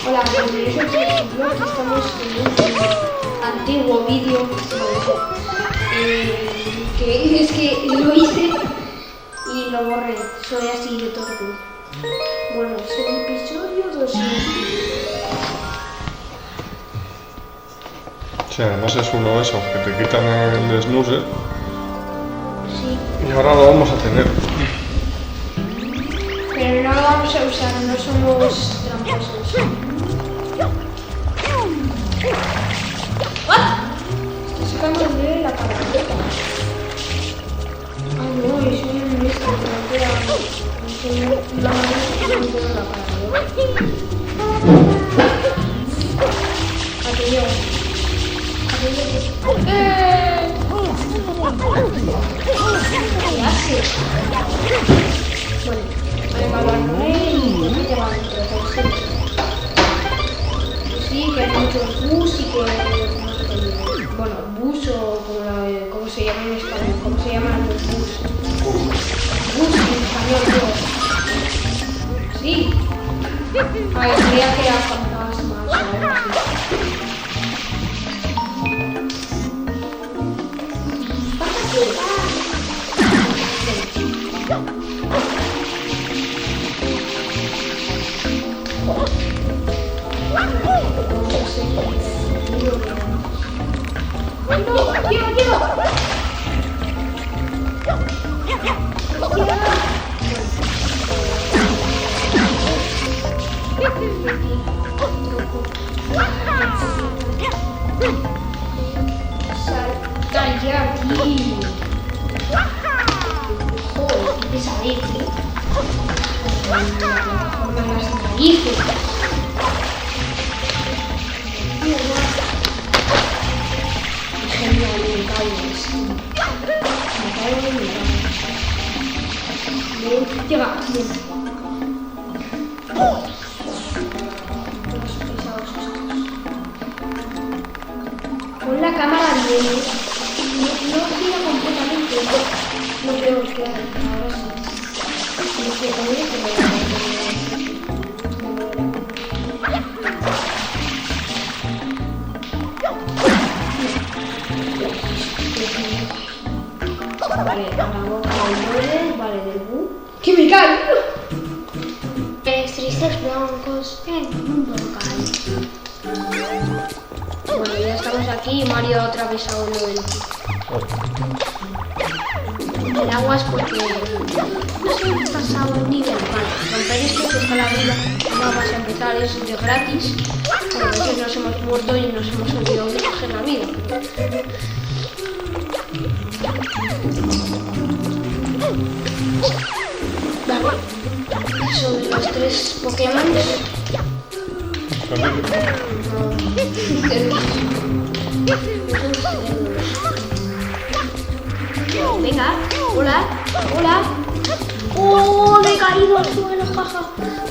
Hola, bienvenidos a este blog. Estamos en un antiguo vídeo que es que lo hice y lo borré. Soy así de todo. Bueno, es el episodio 200. Sí, además es uno de esos que te quitan el snooze. Sí. Y ahora lo vamos a tener. Pero no lo vamos a usar, no somos tramposos. ¿What? Estoy sacando de la cara. Ah, no, es un esto, no queda. No, no queda la cara. Aquello. ¿Qué haces? Bueno, venga, abandoné y me lleva dentro, por ejemplo. Sí, que hay muchos bus y que... Bueno, bus o como se llama en español, ¿cómo se llaman los bus? Bus en español, digo. Sí. A ver, creía que era fantasmas o algo así. Salta ya aquí. Joder, qué pesadez, la plataforma en las narices. Genial, me cago. Llega, bien. Todos pesados estos. Pon la cámara bien. No gira completamente. Lo peor que hay. Ahora sí. Lo que oye que vale, a la boca del vale, del bu. ¡Que me cae! Tristes blancos en un volcán. Bueno, ya estamos aquí y Mario ha atravesado el agua es porque no se ha pasado el nivel. Vale, romper esto que está la vida. No vas a empezar, es de gratis. Porque a veces nos hemos muerto y nos hemos olvidado de coger la vida. Vale, eso de los 3 Pokémon. Venga, hola, hola. ¡Oh! Me he caído al suelo, jaja.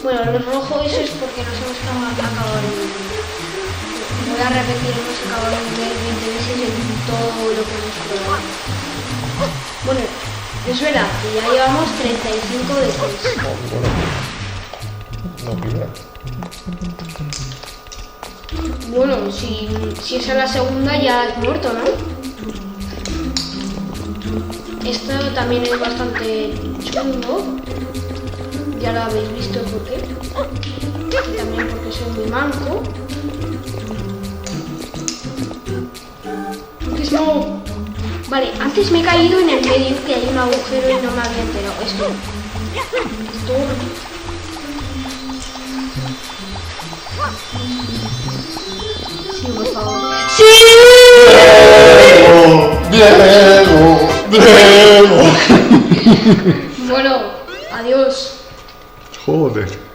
Bueno, lo rojo eso es porque nos hemos acabado el nivel. Voy a repetir, hemos acabado el nivel 20 veces en todo lo que hemos probado. Bueno, es verdad que ya llevamos 35 de 3. Bueno, si esa es la segunda ya has muerto, ¿no? Esto también es bastante chungo. Ya lo habéis visto por qué. Y también porque soy muy manco. No. Vale, antes me he caído en el medio que hay un agujero y no me había enterado. Esto. Sí, por favor. ¡Sí! ¡Diego! Bueno, adiós. Joder.